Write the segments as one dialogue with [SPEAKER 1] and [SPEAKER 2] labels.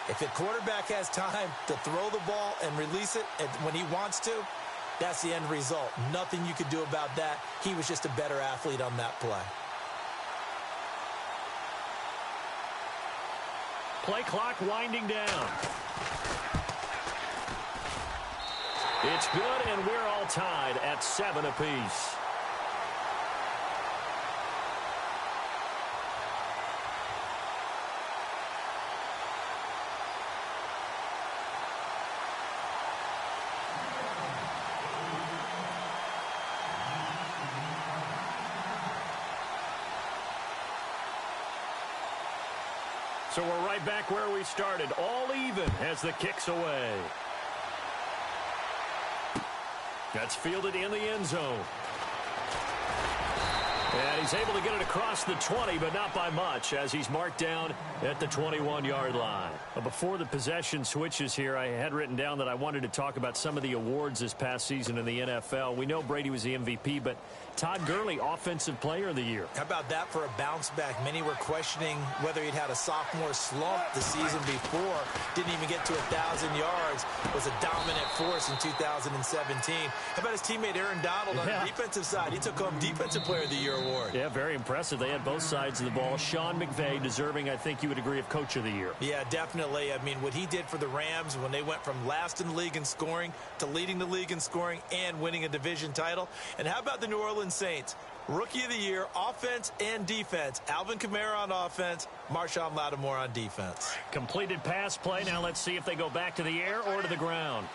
[SPEAKER 1] If a quarterback has time to throw the ball and release it when he wants to, that's the end result. Nothing you could do about that. He was just a better athlete on that play.
[SPEAKER 2] Play clock winding down. It's good, and we're all tied at 7 apiece. So we're right back where we started, all even as the kick's away. That's fielded in the end zone. And he's able to get it across the 20, but not by much, as he's marked down at the 21-yard line. Before the possession switches here, I had written down that I wanted to talk about some of the awards this past season in the NFL. We know Brady was the MVP, but Todd Gurley, Offensive Player of the Year.
[SPEAKER 1] How about that for a bounce back? Many were questioning whether he'd had a sophomore slump the season before. Didn't even get to 1,000 yards. Was a dominant force in 2017. How about his teammate Aaron Donald on the defensive side? He took home Defensive Player of the Year award.
[SPEAKER 2] Yeah, very impressive. They had both sides of the ball. Sean McVay deserving, I think you would agree, of Coach of the Year.
[SPEAKER 1] Yeah, definitely. I mean, what he did for the Rams when they went from last in the league in scoring to leading the league in scoring and winning a division title. And how about the New Orleans Saints? Rookie of the Year, offense and defense. Alvin Kamara on offense, Marshawn Lattimore on defense.
[SPEAKER 2] Completed pass play. Now let's see if they go back to the air or to the ground.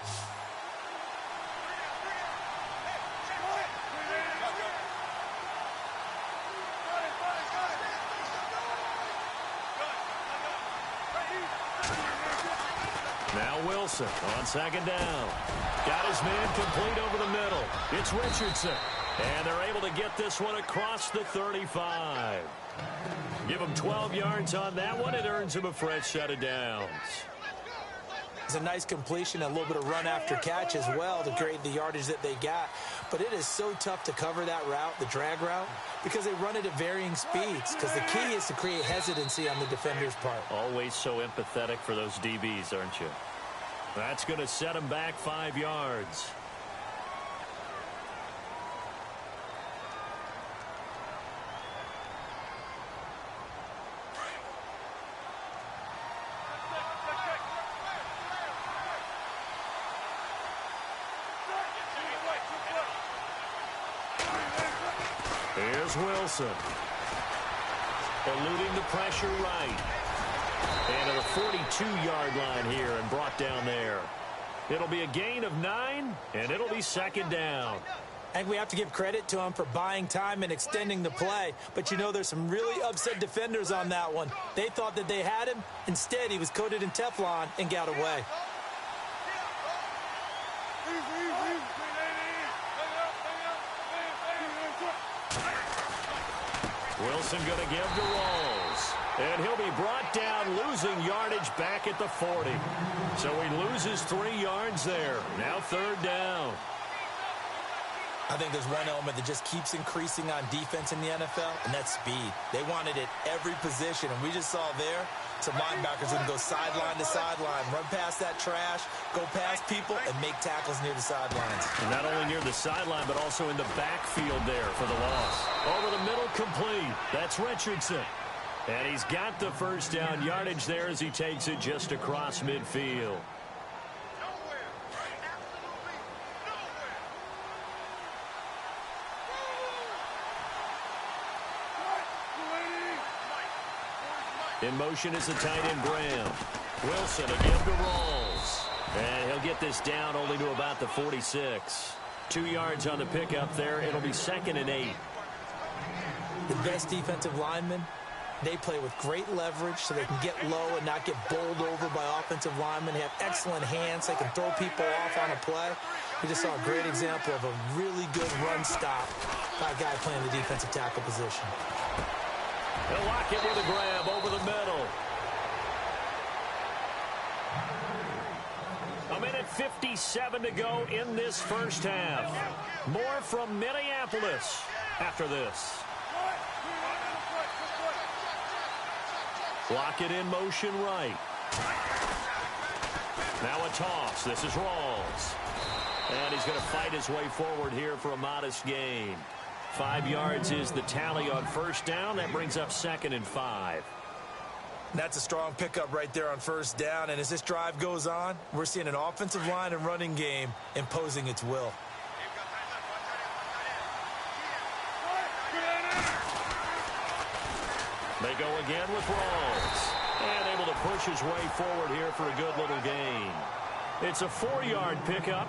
[SPEAKER 2] Now Wilson on second down. Got his man complete over the middle. It's Richardson. And they're able to get this one across the 35. Give him 12 yards on that one. It earns him a fresh set of downs.
[SPEAKER 1] It's a nice completion, a little bit of run after catch as well to create the yardage that they got. But it is so tough to cover that route, the drag route, because they run it at varying speeds. Because the key is to create hesitancy on the defender's part.
[SPEAKER 2] Always so empathetic for those DBs, aren't you? That's going to set him back 5 yards. Here's Wilson. Eluding the pressure right. And at a 42-yard line here and brought down there. It'll be a gain of 9, and it'll be second down.
[SPEAKER 1] I think we have to give credit to him for buying time and extending the play. But, you know, there's some really upset defenders on that one. They thought that they had him. Instead, he was coated in Teflon and got away.
[SPEAKER 2] Wilson going to give to Rawls. And he'll be brought down, losing yardage back at the 40. So he loses 3 yards there. Now third down.
[SPEAKER 1] I think there's one element that just keeps increasing on defense in the NFL, and that's speed. They want it at every position, and we just saw there some linebackers who can go sideline to sideline, run past that trash, go past people, and make tackles near the sidelines.
[SPEAKER 2] And not only near the sideline, but also in the backfield there for the loss. Over the middle, complete. That's Richardson. And he's got the first down yardage there as he takes it just across midfield. In motion is the tight end Graham. Wilson again to Rawls. And he'll get this down only to about the 46. 2 yards on the pickup there. It'll be 2nd and 8.
[SPEAKER 1] The best defensive linemen, they play with great leverage so they can get low and not get bowled over by offensive linemen. They have excellent hands. They can throw people off on a play. We just saw a great example of a really good run stop by a guy playing the defensive tackle position.
[SPEAKER 2] They'll lock it with a grab over the middle. A minute 57 to go in this first half. More from Minneapolis after this. Lock it in motion right. Now a toss. This is Rawls. And he's going to fight his way forward here for a modest gain. 5 yards is the tally on first down. That brings up 2nd and 5.
[SPEAKER 1] That's a strong pickup right there on first down. And as this drive goes on, we're seeing an offensive line and running game imposing its will.
[SPEAKER 2] They go again with Rawls. And able to push his way forward here for a good little gain. It's a 4-yard pickup.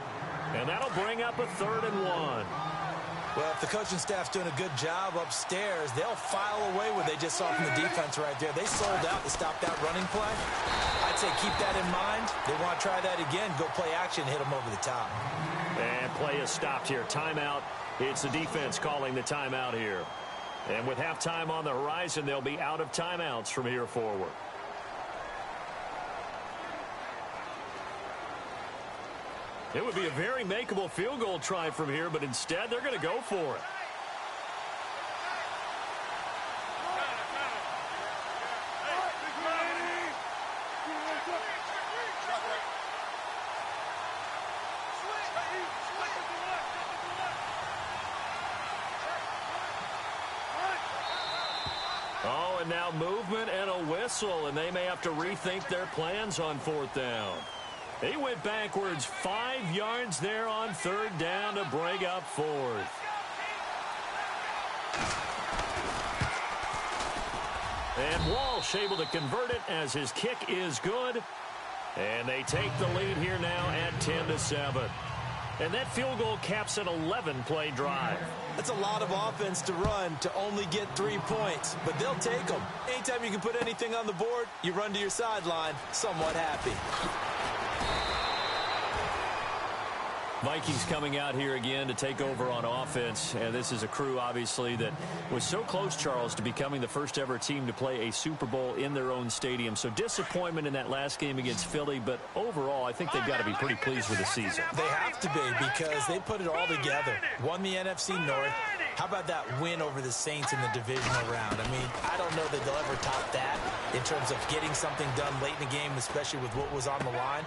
[SPEAKER 2] And that'll bring up a 3rd and 1.
[SPEAKER 1] Well, if the coaching staff's doing a good job upstairs, they'll file away what they just saw from the defense right there. They sold out to stop that running play. I'd say keep that in mind. They want to try that again. Go play action, hit them over the top.
[SPEAKER 2] And play is stopped here. Timeout. It's the defense calling the timeout here. And with halftime on the horizon, they'll be out of timeouts from here forward. It would be a very makeable field goal try from here, but instead they're going to go for it. Oh, and now movement and a whistle, and they may have to rethink their plans on 4th down. He went backwards 5 yards there on 3rd down to bring up 4th. And Walsh able to convert it as his kick is good. And they take the lead here now at 10-7. And that field goal caps an 11-play drive.
[SPEAKER 1] That's a lot of offense to run to only get 3 points, but they'll take them. Anytime you can put anything on the board, you run to your sideline somewhat happy.
[SPEAKER 2] Vikings coming out here again to take over on offense. And this is a crew, obviously, that was so close, Charles, to becoming the first ever team to play a Super Bowl in their own stadium. So disappointment in that last game against Philly. But overall, I think they've got to be pretty pleased with the season.
[SPEAKER 1] They have to be because they put it all together. Won the NFC North. How about that win over the Saints in the divisional round? I mean, I don't know that they'll ever top that in terms of getting something done late in the game, especially with what was on the line.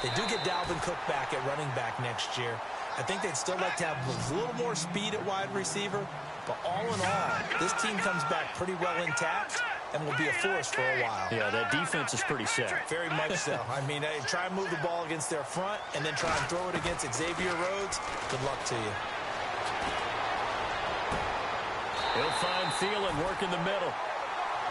[SPEAKER 1] They do get Dalvin Cook back at running back next year. I think they'd still like to have a little more speed at wide receiver. But all in all, this team comes back pretty well intact and will be a force for a while.
[SPEAKER 2] Yeah, that defense is pretty set.
[SPEAKER 1] Very much so. I mean, try and move the ball against their front and then try and throw it against Xavier Rhodes. Good luck to you.
[SPEAKER 2] He'll find Thielen working the middle.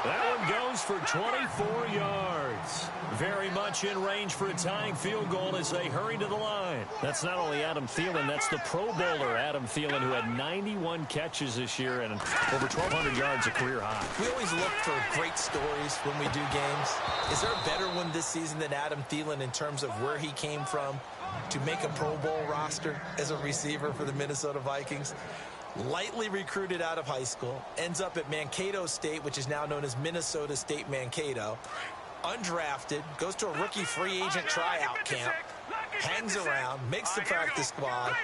[SPEAKER 2] That one goes for 24 yards. Very much in range for a tying field goal as they hurry to the line. That's not only Adam Thielen, that's the Pro Bowler Adam Thielen, who had 91 catches this year and over 1,200 yards, a career high.
[SPEAKER 1] We always look for great stories when we do games. Is there a better one this season than Adam Thielen in terms of where he came from to make a Pro Bowl roster as a receiver for the Minnesota Vikings? Lightly recruited out of high school, ends up at Mankato State, which is now known as Minnesota State Mankato. Undrafted, goes to a rookie free agent tryout camp, hangs around, makes the practice squad.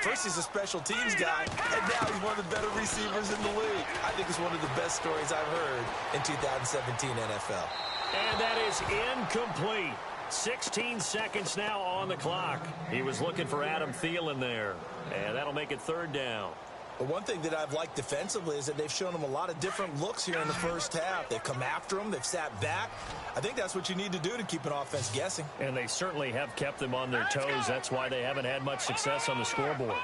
[SPEAKER 1] First he's a special teams guy, and now he's one of the better receivers in the league. I think it's one of the best stories I've heard in 2017 NFL.
[SPEAKER 2] And that is incomplete. 16 seconds now on the clock. He was looking for Adam Thielen there, and that'll make it 3rd down.
[SPEAKER 1] But one thing that I've liked defensively is that they've shown him a lot of different looks here in the first half. They've come after him. They've sat back. I think that's what you need to do to keep an offense guessing.
[SPEAKER 2] And they certainly have kept them on their toes. That's why they haven't had much success on the scoreboard.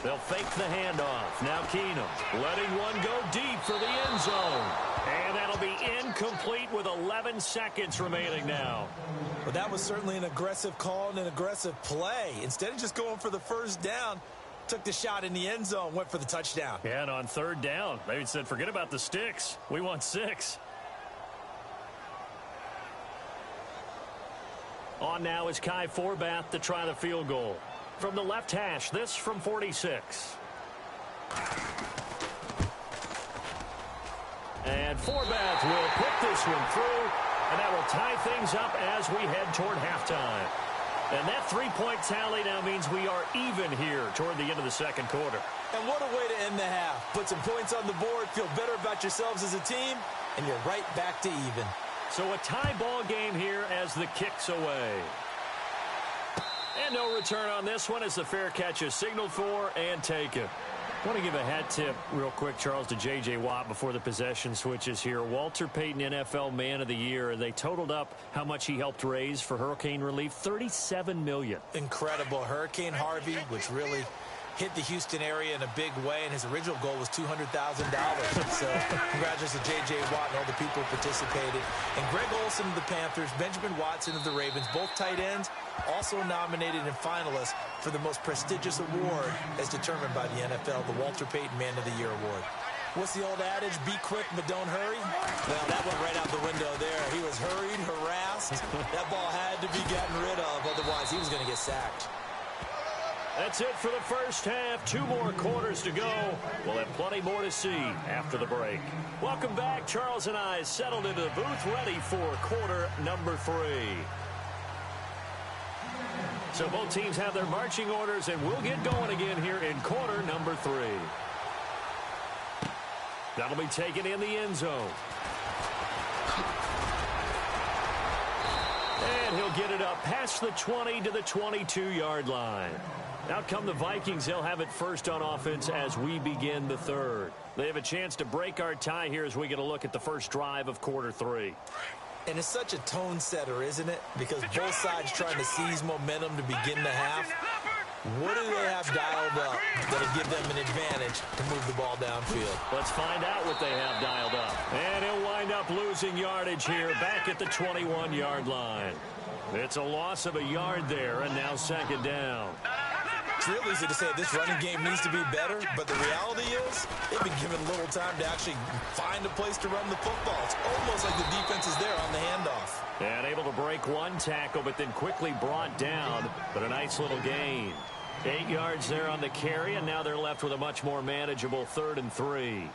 [SPEAKER 2] They'll fake the handoff. Now Keenum letting one go deep for the end zone. And that'll be incomplete with 11 seconds remaining now.
[SPEAKER 1] Well, that was certainly an aggressive call and an aggressive play. Instead of just going for the first down, took the shot in the end zone, went for the touchdown.
[SPEAKER 2] Yeah, and on 3rd down, they said, forget about the sticks. We want 6. On now is Kai Forbath to try the field goal. From the left hash, this from 46. And Forbath will put this one through. And that will tie things up as we head toward halftime. And that three-point tally now means we are even here toward the end of the second quarter.
[SPEAKER 1] And what a way to end the half. Put some points on the board, feel better about yourselves as a team, and you're right back to even.
[SPEAKER 2] So a tie ball game here as the kick's away. And no return on this one as the fair catch is signaled for and taken. I want to give a hat tip real quick, Charles, to J.J. Watt before the possession switches here. Walter Payton, NFL Man of the Year. They totaled up how much he helped raise for hurricane relief, $37 million.
[SPEAKER 1] Incredible. Hurricane Harvey, which really hit the Houston area in a big way, and his original goal was $200,000. So congratulations to J.J. Watt and all the people who participated. And Greg Olsen of the Panthers, Benjamin Watson of the Ravens, both tight ends, also nominated and finalists for the most prestigious award as determined by the NFL, the Walter Payton Man of the Year Award. What's the old adage? Be quick, but don't hurry? Well, that went right out the window there. He was hurried, harassed. That ball had to be gotten rid of, otherwise he was going to get sacked.
[SPEAKER 2] That's it for the first half. 2 more quarters to go. We'll have plenty more to see after the break. Welcome back. Charles and I settled into the booth, ready for quarter number 3. So both teams have their marching orders, and we'll get going again here in quarter number 3. That'll be taken in the end zone. And he'll get it up past the 20 to the 22-yard line. Out come the Vikings. They'll have it first on offense as we begin the third. They have a chance to break our tie here as we get a look at the first drive of quarter 3.
[SPEAKER 1] And it's such a tone setter, isn't it? Because both sides trying to seize momentum to begin the half. What do they have dialed up that'll give them an advantage to move the ball downfield?
[SPEAKER 2] Let's find out what they have dialed up. And he'll wind up losing yardage here back at the 21-yard line. It's a loss of a yard there, and now second down.
[SPEAKER 1] It's real easy to say this running game needs to be better, but the reality is they've been given little time to actually find a place to run the football. It's almost like the defense is there on the handoff.
[SPEAKER 2] And able to break one tackle, but then quickly brought down, but a nice little gain. 8 yards there on the carry, and now they're left with a much more manageable 3rd and 3.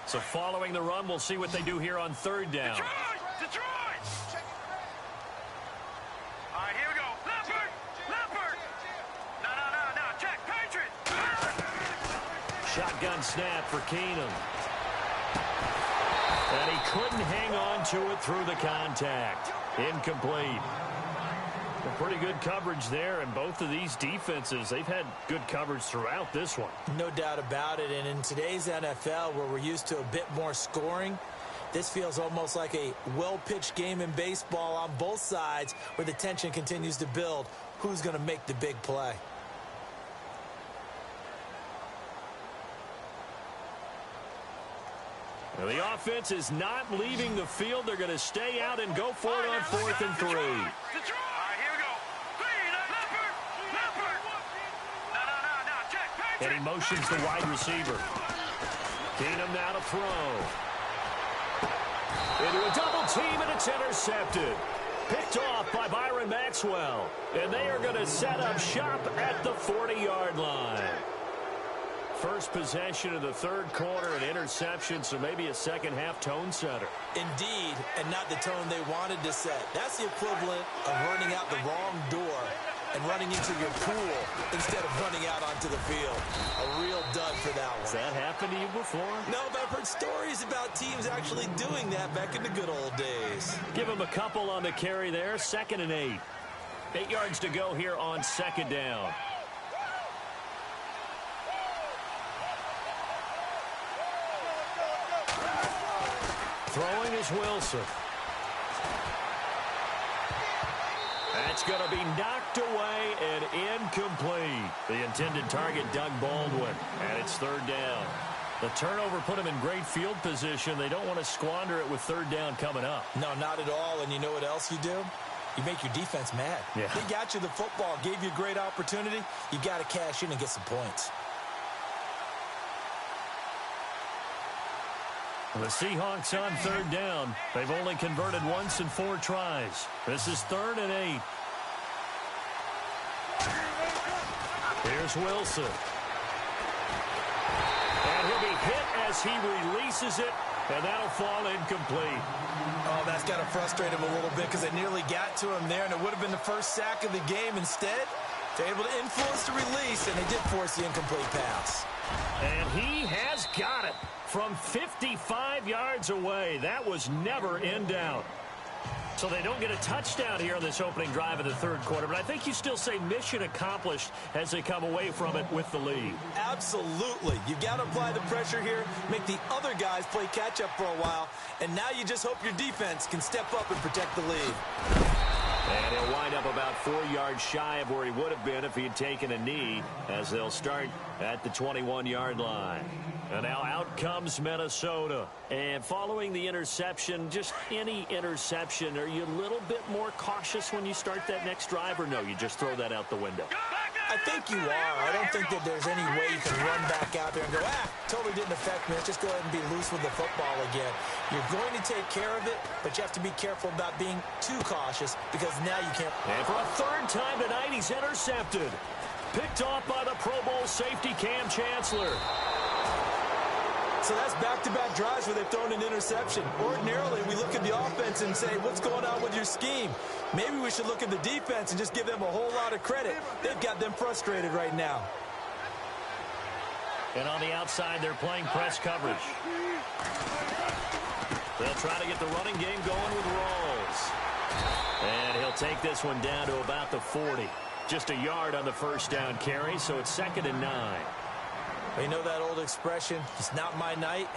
[SPEAKER 2] So following the run, we'll see what they do here on 3rd down.
[SPEAKER 3] Detroit! All right, here we go. Leopard! No, check, Patriot!
[SPEAKER 2] Shotgun snap for Keenum. And he couldn't hang on to it through the contact. Incomplete. Well, pretty good coverage there, and both of these defenses, they've had good coverage throughout this one.
[SPEAKER 1] No doubt about it, and in today's NFL, where we're used to a bit more scoring, this feels almost like a well-pitched game in baseball on both sides where the tension continues to build. Who's going to make the big play?
[SPEAKER 2] Well, the offense is not leaving the field. They're going to stay out and go for it on 4th and 3.
[SPEAKER 3] Detroit! All right, here we go. Leopard! No, check, Patriot!
[SPEAKER 2] And he motions the wide receiver. Keenum now to throw. Into a double team, and it's intercepted. Picked off by Byron Maxwell. And they are going to set up shop at the 40-yard line. First possession of the 3rd quarter, an interception, so maybe a second-half tone setter.
[SPEAKER 1] Indeed, and not the tone they wanted to set. That's the equivalent of running out the wrong door and running into your pool instead of running out onto the field. A real dud for that one.
[SPEAKER 2] Has that happened to you before?
[SPEAKER 1] No, but I've heard stories about teams actually doing that back in the good old days.
[SPEAKER 2] Give him a couple on the carry there. 2nd and 8. 8 yards to go here on 2nd down. Throwing is Wilson. That's going to be knocked away and incomplete. The intended target, Doug Baldwin, and it's 3rd down. The turnover put him in great field position. They don't want to squander it with 3rd down coming up.
[SPEAKER 1] No, not at all. And you know what else you do? You make your defense mad.
[SPEAKER 2] Yeah.
[SPEAKER 1] They got you the football, gave you a great opportunity. You got to cash in and get some points.
[SPEAKER 2] The Seahawks on 3rd down. They've only converted once in 4 tries. This is 3rd and 8. Here's Wilson. And he'll be hit as he releases it And that'll fall incomplete.
[SPEAKER 1] Oh, that's got to frustrate him a little bit because they nearly got to him there, and it would have been the first sack of the game. Instead, they're able to influence the release, and they did force the incomplete pass.
[SPEAKER 2] And he has got it from 55 yards away. That was never in doubt. So they don't get a touchdown here on this opening drive of the third quarter, but I think you still say mission accomplished as they come away from it with the lead.
[SPEAKER 1] Absolutely. You've got to apply the pressure here, make the other guys play catch-up for a while, and now you just hope your defense can step up and protect the lead.
[SPEAKER 2] And he'll wind up about 4 yards shy of where he would have been if he had taken a knee, as they'll start at the 21-yard line. And now out comes Minnesota. And following the interception, just any interception, are you a little bit more cautious when you start that next drive, or no, you just throw that out the window?
[SPEAKER 1] I think you are. I don't think that there's any way you can run back out there and go, totally didn't affect me. Let's just go ahead and be loose with the football again. You're going to take care of it, but you have to be careful about being too cautious because now you can't.
[SPEAKER 2] And for a third time tonight, he's intercepted. Picked off by the Pro Bowl safety Cam Chancellor.
[SPEAKER 1] So that's back-to-back drives where they've thrown an interception. Ordinarily, we look at the offense and say, what's going on with your scheme? Maybe we should look at the defense and just give them a whole lot of credit. They've got them frustrated right now.
[SPEAKER 2] And on the outside, they're playing press coverage. They'll try to get the running game going with Rawls. And he'll take this one down to about the 40. Just a yard on the first down carry, so it's 2nd and 9.
[SPEAKER 1] You know that old expression, it's not my night?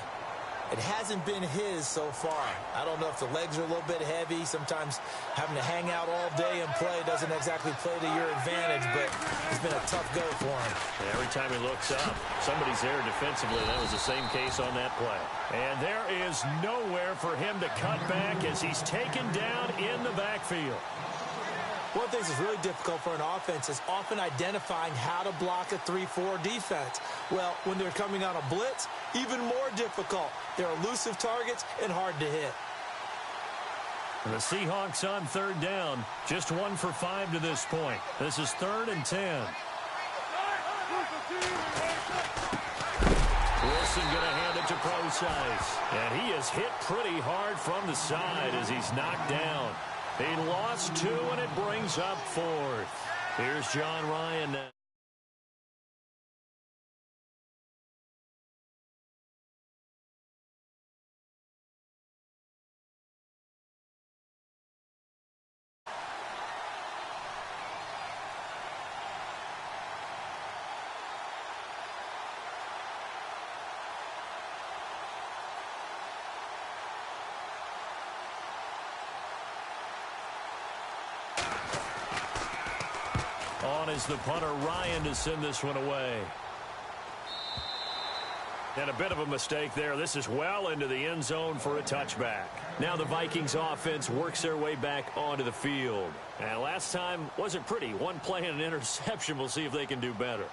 [SPEAKER 1] It hasn't been his so far. I don't know if the legs are a little bit heavy. Sometimes having to hang out all day and play doesn't exactly play to your advantage, but it's been a tough go for him.
[SPEAKER 2] Every time he looks up, somebody's there defensively. That was the same case on that play. And there is nowhere for him to cut back as he's taken down in the backfield.
[SPEAKER 1] One of the things that's really difficult for an offense is often identifying how to block a 3-4 defense. Well, when they're coming on a blitz, even more difficult. They're elusive targets and hard to hit.
[SPEAKER 2] The Seahawks on third down, just 1 for 5 to this point. This is 3rd and 10. Wilson going to hand it to Procise. And he is hit pretty hard from the side as he's knocked down. He lost 2, and it brings up 4th. Here's John Ryan now. On is the punter, Ryan, to send this one away. And a bit of a mistake there. This is well into the end zone for a touchback. Now the Vikings offense works their way back onto the field. And last time wasn't pretty. One play and an interception. We'll see if they can do better.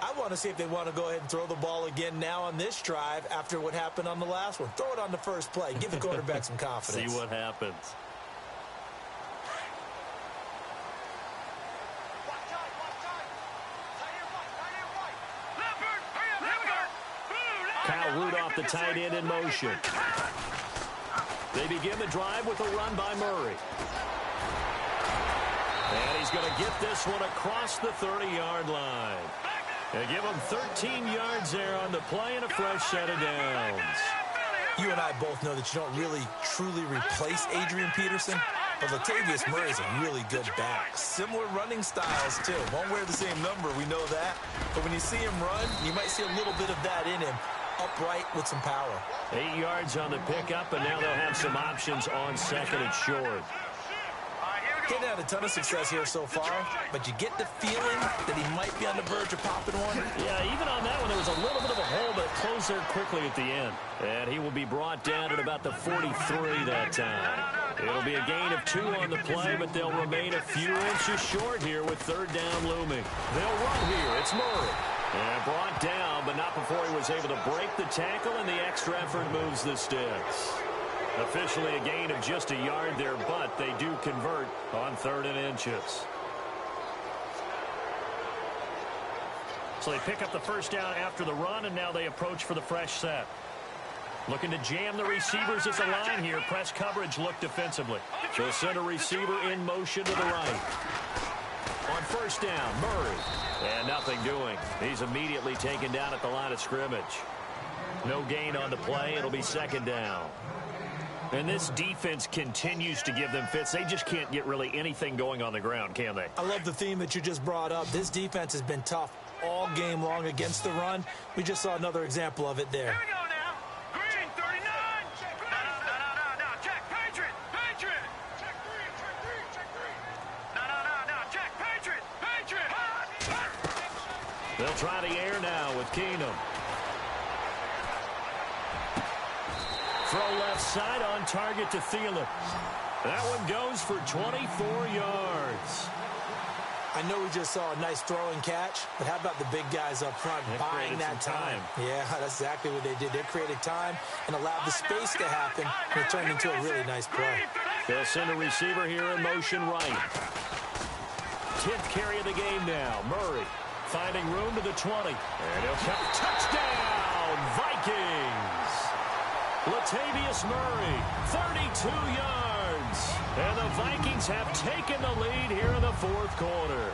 [SPEAKER 1] I want to see if they want to go ahead and throw the ball again now on this drive after what happened on the last one. Throw it on the first play. Give the quarterback some confidence.
[SPEAKER 2] See what happens. Kyle Rudolph, the tight end, in motion. They begin the drive with a run by Murray. And he's going to get this one across the 30-yard line. They give him 13 yards there on the play and a fresh set of downs.
[SPEAKER 1] You and I both know that you don't really, truly replace Adrian Peterson, but Latavius Murray is a really good back. Similar running styles, too. Won't wear the same number, we know that. But when you see him run, you might see a little bit of that in him. Upright with some power.
[SPEAKER 2] 8 yards on the pickup, and now they'll have some options on 2nd and short.
[SPEAKER 1] Getting had a ton of success here so far, but you get the feeling that he might be on the verge of popping one.
[SPEAKER 2] Yeah, even on that one, there was a little bit of a hole, but it closed there quickly at the end. And he will be brought down at about the 43 that time. It'll be a gain of 2 on the play, but they'll remain a few inches short here with 3rd down looming. They'll run here. It's Murray. And brought down, but not before he was able to break the tackle, and the extra effort moves the sticks. Officially a gain of just a yard there, but they do convert on 3rd and inches. So they pick up the first down after the run, and now they approach for the fresh set. Looking to jam the receivers as a line here. Press coverage look defensively. So send a receiver in motion to the right. On first down, Murray. And nothing doing. He's immediately taken down at the line of scrimmage. No gain on the play. It'll be second down. And this defense continues to give them fits. They just can't get really anything going on the ground, can they?
[SPEAKER 1] I love the theme that you just brought up. This defense has been tough all game long against the run. We just saw another example of it there.
[SPEAKER 3] Here we go now. Green, 39. No. Check, Patriot. Patriot. Check three. No. Check, Patriot.
[SPEAKER 2] They'll try the air now with Keenum. Throw left side on target to Thielen. That one goes for 24 yards.
[SPEAKER 1] I know we just saw a nice throw and catch, but how about the big guys up front buying that time? Yeah, that's exactly what they did. They created time and allowed the space to happen, and it turned into a really nice play.
[SPEAKER 2] They'll send a receiver here in motion right. 10th carry of the game now. Murray finding room to the 20. And he'll come. Touchdown, Vikings! Latavius Murray, 32 yards. And the Vikings have taken the lead here in the fourth quarter.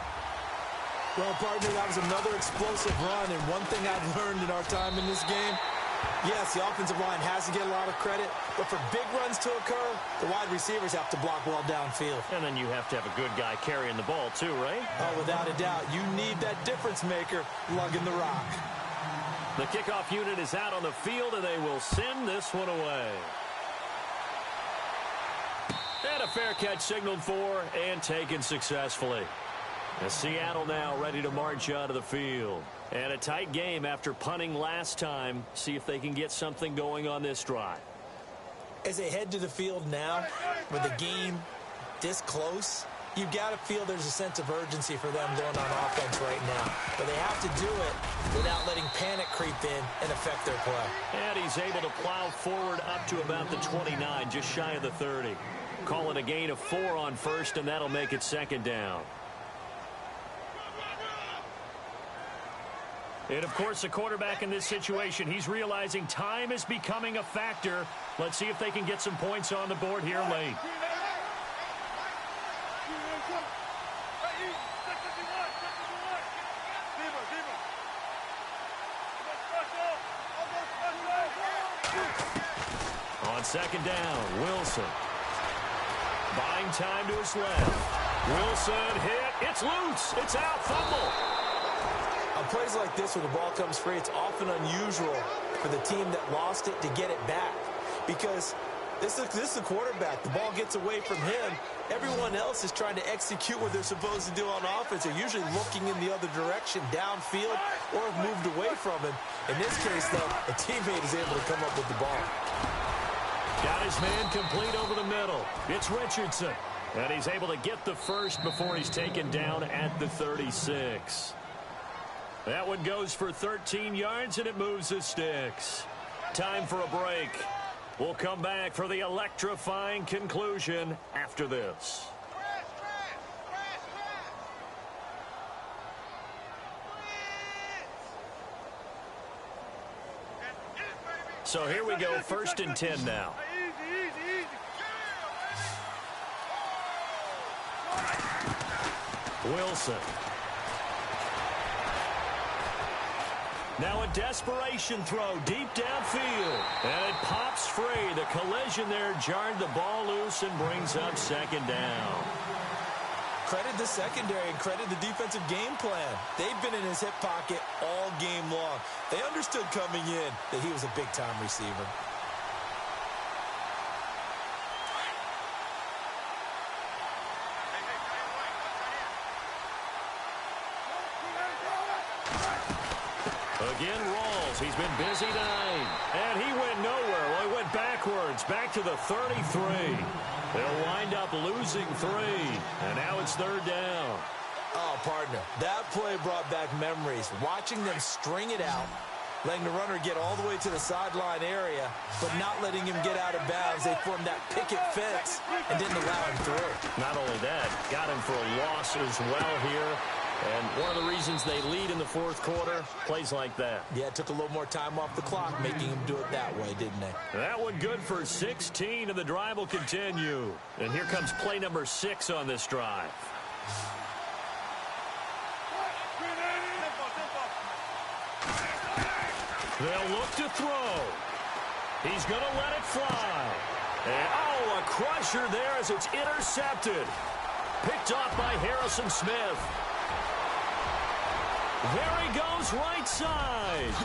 [SPEAKER 1] Well, partner, that was another explosive run, and one thing I've learned in our time in this game, yes, the offensive line has to get a lot of credit, but for big runs to occur, the wide receivers have to block well downfield.
[SPEAKER 2] And then you have to have a good guy carrying the ball too, right?
[SPEAKER 1] Oh, without a doubt. You need that difference maker lugging the rock.
[SPEAKER 2] The kickoff unit is out on the field, and they will send this one away. And a fair catch signaled for and taken successfully. And Seattle now ready to march out of the field. And a tight game after punting last time. See if they can get something going on this drive.
[SPEAKER 1] As they head to the field now, with the game this close, you've got to feel there's a sense of urgency for them going on offense right now. But they have to do it without letting panic creep in and affect their play.
[SPEAKER 2] And he's able to plow forward up to about the 29, just shy of the 30. Call it a gain of 4 on first, and that'll make it second down. And, of course, the quarterback in this situation, he's realizing time is becoming a factor. Let's see if they can get some points on the board here late. On second down, Wilson. Buying time to his left. Wilson hit. It's loose. It's out. Fumble.
[SPEAKER 1] On plays like this where the ball comes free, it's often unusual for the team that lost it to get it back. Because this is the quarterback. The ball gets away from him. Everyone else is trying to execute what they're supposed to do on offense. They're usually looking in the other direction, downfield, or have moved away from him. In this case, though, a teammate is able to come up with the ball.
[SPEAKER 2] Got his man complete over the middle. It's Richardson. And he's able to get the first before he's taken down at the 36. That one goes for 13 yards, and it moves the sticks. Time for a break. We'll come back for the electrifying conclusion after this. So here we go, 1st and 10 now. Wilson. Now a desperation throw deep downfield. And it pops free. The collision there jarred the ball loose and brings up second down.
[SPEAKER 1] Credit the secondary and credit the defensive game plan. They've been in his hip pocket all game long. They understood coming in that he was a big-time receiver.
[SPEAKER 2] Again, Rawls. He's been busy tonight. And he went nowhere. Well, he went backwards, back to the 33. They'll wind up losing 3. And now it's 3rd down.
[SPEAKER 1] Oh, partner, that play brought back memories. Watching them string it out, letting the runner get all the way to the sideline area, but not letting him get out of bounds. They formed that picket fence and didn't allow him through.
[SPEAKER 2] Not only that, got him for a loss as well here. And one of the reasons they lead in the fourth quarter, plays like that.
[SPEAKER 1] Yeah, it took a little more time off the clock, making him do it that way, didn't they?
[SPEAKER 2] That one good for 16, and the drive will continue. And here comes play number 6 on this drive. They'll look to throw. He's going to let it fly. And, oh, a crusher there as it's intercepted. Picked off by Harrison Smith. There he goes right side.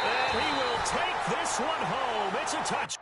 [SPEAKER 2] And he will take this one home. It's a touch.